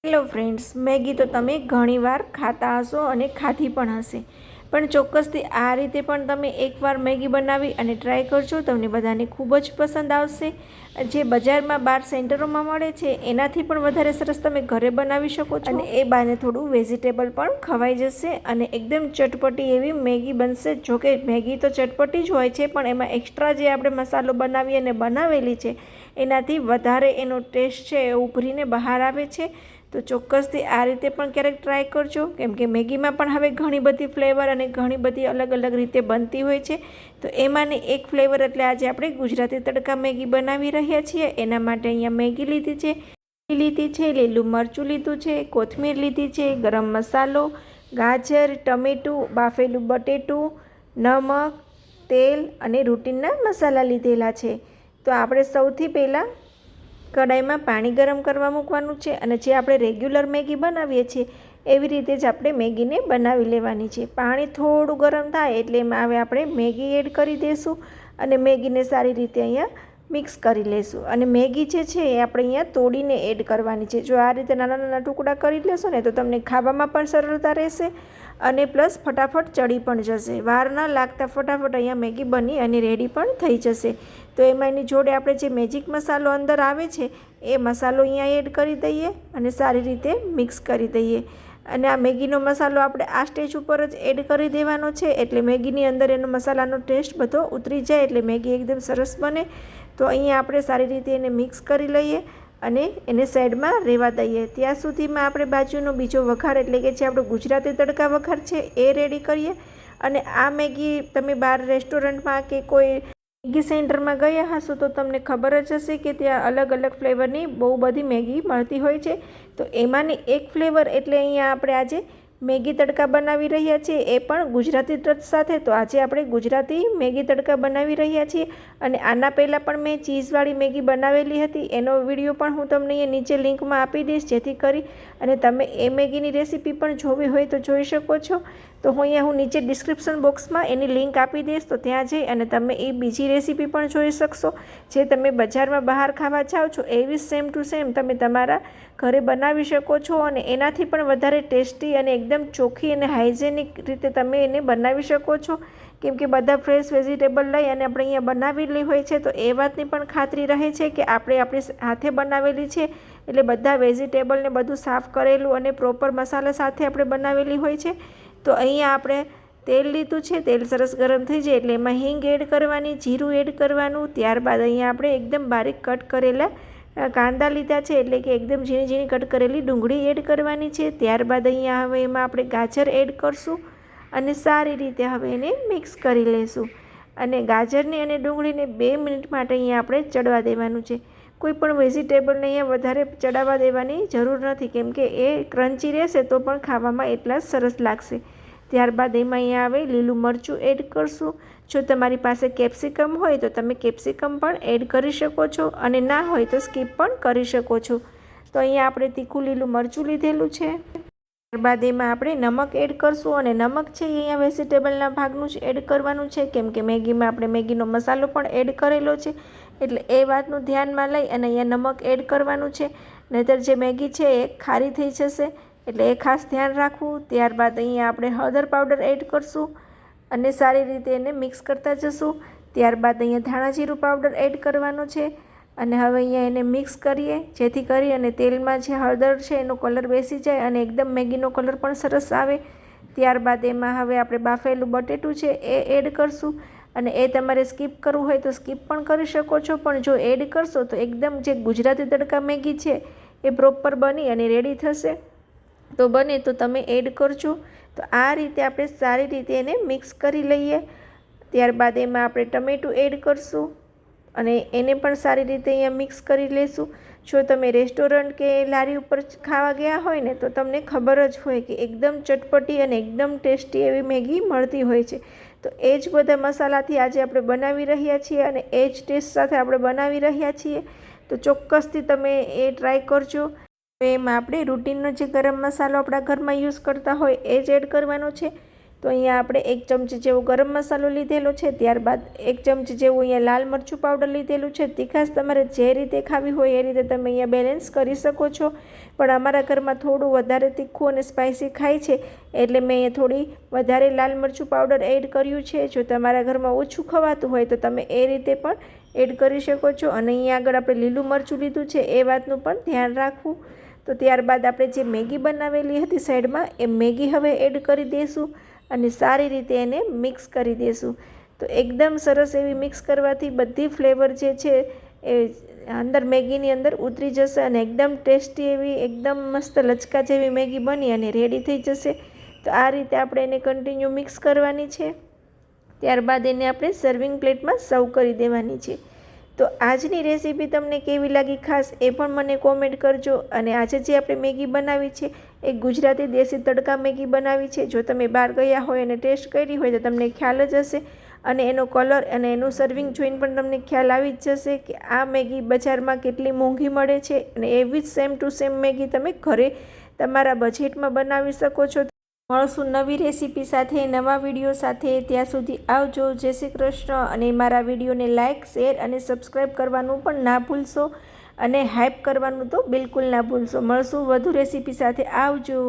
Hello friends, Maggi તો તમે ઘણીવાર ખાતા હશો અને ખાધી પણ હશે, પણ ચોક્કસથી આ રીતે પણ તમે એકવાર મેગી બનાવી અને ટ્રાય કરજો. તમને બધાને ખૂબ જ પસંદ આવશે. જે બજારમાં બહાર સેન્ટરોમાં મળે છે એનાથી પણ વધારે સરસ તમે ઘરે બનાવી શકો છો અને એ બાને થોડું વેજીટેબલ પણ ખવાઈ જશે અને એકદમ ચટપટી એવી મેગી બનશે. જોકે મેગી તો ચટપટી જ હોય છે, પણ એમાં એક્સ્ટ્રા જે આપણે મસાલો બનાવી અને બનાવેલી છે એનાથી વધારે એનો ટેસ્ટ છે એ ઉભરીને બહાર આવે છે. તો ચોક્કસથી આ રીતે પણ ક્યારેક ટ્રાય કરજો, કેમ કે મેગીમાં પણ હવે ઘણી બધી ફ્લેવર અને ઘણી બધી અલગ અલગ રીતે બનતી હોય છે. તો એમાંની એક ફ્લેવર એટલે આજે આપણે ગુજરાતી તડકા મેગી બનાવી રહ્યા છીએ. એના માટે અહીંયા મેગી લીધી છે, લીલું મરચું લીધું છે, કોથમીર લીધી છે, ગરમ મસાલો, ગાજર, ટમેટું, બાફેલું બટેટું, નમક, તેલ અને રૂટીનના મસાલા લીધેલા છે. તો આપણે સૌથી પહેલાં કડાઈમાં પાણી ગરમ કરવા મૂકવાનું છે અને જે આપણે રેગ્યુલર મેગી બનાવીએ છીએ એવી રીતે જ આપણે મેગીને બનાવી લેવાની છે. પાણી થોડું ગરમ થાય એટલે એમાં હવે આપણે મેગી એડ કરી દઈશું અને મેગીને સારી રીતે અહીંયા મિક્સ કરી લઈશું. અને મેગી જે છે એ આપણે અહીંયા તોડીને એડ કરવાની છે. જો આ રીતે નાના નાના ટુકડા કરી લેશો ને તો તમને ખાવામાં પણ સરળતા રહેશે અને પ્લસ ફટાફટ ચડી પણ જશે. વાર ન લાગતા ફટાફટ અહીંયા મેગી બની અને રેડી પણ થઈ જશે. તો એમાં એની જોડે આપણે જે મેજિક મસાલો અંદર આવે છે એ મસાલો અહીંયા એડ કરી દઈએ અને સારી રીતે મિક્સ કરી દઈએ. અને આ મેગીનો મસાલો આપણે આ સ્ટેજ ઉપર જ એડ કરી દેવાનો છે, એટલે મેગીની અંદર એનો મસાલાનો ટેસ્ટ બધો ઉતરી જાય એટલે મેગી એકદમ સરસ બને. તો અહીંયા આપણે સારી રીતે એને મિક્સ કરી લઈએ અને એને સાઈડમાં રહેવા દઈએ. ત્યાં સુધીમાં આપણે બાજુનો બીજો વઘાર એટલે કે જે આપણો ગુજરાતી તડકા વઘાર છે એ રેડી કરીએ. અને આ મેગી તમે બહાર રેસ્ટોરન્ટમાં કે કોઈ મેગી સેન્ટરમાં ગયા હશો તો તમને ખબર જ હશે કે ત્યાં અલગ અલગ ફ્લેવરની બહુ બધી મેગી મળતી હોય છે. તો એમાંની એક ફ્લેવર એટલે અહીંયા આપણે આજે મેગી તડકા બનાવી રહ્યા છીએ, એ પણ ગુજરાતી ટચ સાથે. તો આજે આપણે ગુજરાતી મેગી તડકા બનાવી રહ્યા છીએ અને આના પહેલાં પણ મેં ચીઝવાળી મેગી બનાવેલી હતી, એનો વિડીયો પણ હું તમને અહીંયા નીચે લિંકમાં આપી દઈશ, જેથી કરી અને તમે એ મેગીની રેસીપી પણ જોવી હોય તો જોઈ શકો છો. તો હું નીચે ડિસ્ક્રિપ્શન બોક્સમાં એની લિંક આપી દઈશ, તો ત્યાં જઈ અને તમે એ બીજી રેસીપી પણ જોઈ શકશો. જે તમે બજારમાં બહાર ખાવા જાઓ છો એવી સેમ ટુ સેમ તમે તમારા ઘરે બનાવી શકો છો અને એનાથી પણ વધારે ટેસ્ટી અને એકદમ ચોખ્ખી અને હાઇજેનિક રીતે તમે એને બનાવી શકો છો. કેમ કે બધા ફ્રેશ વેજીટેબલ લઈ અને આપણે અહીંયા બનાવેલી હોય છે, તો એ વાતની પણ ખાતરી રહે છે કે આપણે આપણી હાથે બનાવેલી છે, એટલે બધા વેજીટેબલને બધું સાફ કરેલું અને પ્રોપર મસાલા સાથે આપણે બનાવેલી હોય છે. તો અહીંયા આપણે તેલ લીધું છે, તેલ સરસ ગરમ થઈ જાય એટલે એમાં હિંગ એડ કરવાની, જીરું એડ કરવાનું. ત્યારબાદ અહીંયા આપણે એકદમ બારીક કટ કરેલા કાંદા લીધા છે, એટલે કે એકદમ ઝીણી ઝીણી કટ કરેલી ડુંગળી એડ કરવાની છે. ત્યારબાદ અહીંયા હવે એમાં આપણે ગાજર એડ કરશું અને સારી રીતે હવે એને મિક્સ કરી લઈશું. અને ગાજરને અને ડુંગળીને 2 મિનિટ માટે અહીંયા આપણે ચડવા દેવાનું છે. કોઈ પણ વેજીટેબલને અહીંયા વધારે ચડાવવા દેવાની જરૂર નથી, કેમ કે એ ક્રન્ચી રહેશે તો પણ ખાવામાં એટલા સરસ લાગશે. ત્યારબાદ એમાં અહીંયા આવે લીલું મરચું એડ કરશું. જો તમારી પાસે કેપ્સિકમ હોય તો તમે કેપ્સિકમ પણ એડ કરી શકો છો અને ના હોય તો સ્કીપ પણ કરી શકો છો. તો અહીંયા આપણે તીખું લીલું મરચું લીધેલું છે. ત્યારબાદ એમાં આપણે નમક એડ કરશું અને નમક છે અહીંયા વેજીટેબલના ભાગનું જ એડ કરવાનું છે, કેમ કે મેગીમાં આપણે મેગીનો મસાલો પણ એડ કરેલો છે, એટલે એ વાતનું ધ્યાનમાં લઈ અને અહીંયા નમક એડ કરવાનું છે. નહીંતર જે મેગી છે એ ખારી થઈ જશે, એટલે એ ખાસ ધ્યાન રાખવું. ત્યારબાદ અહીંયા આપણે હળદર પાવડર એડ કરશું અને સારી રીતે એને મિક્સ કરતા જશું. ત્યારબાદ અહીંયા ધાણા જીરું પાવડર એડ કરવાનો છે અને હવે અહીંયા એને મિક્સ કરીએ, જેથી કરી અને તેલમાં જે હળદર છે એનો કલર બેસી જાય અને એકદમ મેગીનો કલર પણ સરસ આવે. ત્યારબાદ એમાં હવે આપણે બાફેલું બટેટું છે એ એડ કરશું અને એ તમારે સ્કીપ કરવું હોય તો સ્કીપ પણ કરી શકો છો, પણ જો એડ કરશો તો એકદમ જે ગુજરાતી તડકા મેગી છે એ પ્રોપર બની અને રેડી થશે. તો બને તો તમે એડ કરજો. તો આ રીતે આપણે સારી રીતે એને મિક્સ કરી લઈએ. ત્યારબાદ એમાં આપણે ટમેટું એડ કરશું અને એને પણ સારી રીતે અહીંયા મિક્સ કરી લઈશું. જો તમે રેસ્ટોરન્ટ કે લારી ઉપર ખાવા ગયા હોય ને તો તમને ખબર જ હોય કે એકદમ ચટપટી અને એકદમ ટેસ્ટી એવી મેગી મળતી હોય છે. તો એ જ બધા મસાલાથી આજે આપણે બનાવી રહ્યા છીએ અને એ જ ટેસ્ટ સાથે આપણે બનાવી રહ્યા છીએ. તો ચોક્કસથી તમે એ ટ્રાય કરજો. એમાં આપણે રૂટીનનો જે ગરમ મસાલો આપણા ઘરમાં યુઝ કરતા હોય એ જ એડ કરવાનો છે. તો અહીંયા આપણે 1 ચમચી જેવો ગરમ મસાલો લીધેલો છે, ત્યારબાદ 1 ચમચી જેવું અહીંયા લાલ મરચું પાવડર લીધેલું છે. તીખાશ તમારે જે રીતે ખાવી હોય એ રીતે તમે અહીંયા બેલેન્સ કરી શકો છો, પણ અમારા ઘરમાં થોડું વધારે તીખું અને સ્પાઇસી ખાય છે એટલે મેં અહીંયા થોડી વધારે લાલ મરચું પાવડર એડ કર્યું છે. જો તમારા ઘરમાં ઓછું ખવાતું હોય તો તમે એ રીતે પણ એડ કરી શકો છો. અને અહીંયા આગળ આપણે લીલું મરચું લીધું છે એ વાતનું પણ ધ્યાન રાખવું. તો ત્યારબાદ આપણે જે મેગી બનાવેલી હતી સાઈડમાં, એ મેગી હવે એડ કરી દઈશું અને સારી રીતે એને મિક્સ કરી દઈશું. તો એકદમ સરસ એવી મિક્સ કરવાથી બધી ફ્લેવર જે છે એ અંદર મેગીની અંદર ઉતરી જશે અને એકદમ ટેસ્ટી એવી એકદમ મસ્ત લચકા જેવી મેગી બની અને રેડી થઈ જશે. તો આ રીતે આપણે એને કન્ટિન્યુ મિક્સ કરવાની છે. ત્યારબાદ એને આપણે સર્વિંગ પ્લેટમાં સર્વ કરી દેવાની છે. તો આજની રેસીપી તમને કેવી લાગી ખાસ એ પણ મને કોમેન્ટ કરજો. અને આજે જે આપણે મેગી બનાવી છે એ ગુજરાતી દેશી તડકા મેગી બનાવી છે. જો તમે બહાર ગયા હોય અને ટેસ્ટ કરી હોય તો તમને ખ્યાલ જ હશે, અને એનો કલર અને એનું સર્વિંગ જોઈને પણ તમને ખ્યાલ આવી જ જશે કે આ મેગી બજારમાં કેટલી મોંઘી મળે છે, અને એવી જ સેમ ટુ સેમ મેગી તમે ઘરે તમારા બજેટમાં બનાવી શકો છો. મળશું નવી રેસીપી સાથે, નવા વિડીયો સાથે. ત્યાં સુધી આવજો. જય શ્રી કૃષ્ણ. અને મારા વિડીયોને લાઇક, શેર અને સબસ્ક્રાઈબ કરવાનું પણ ના ભૂલશો, અને હાઇપ કરવાનું તો બિલકુલ ના ભૂલશો. મળશું વધુ રેસીપી સાથે. આવજો.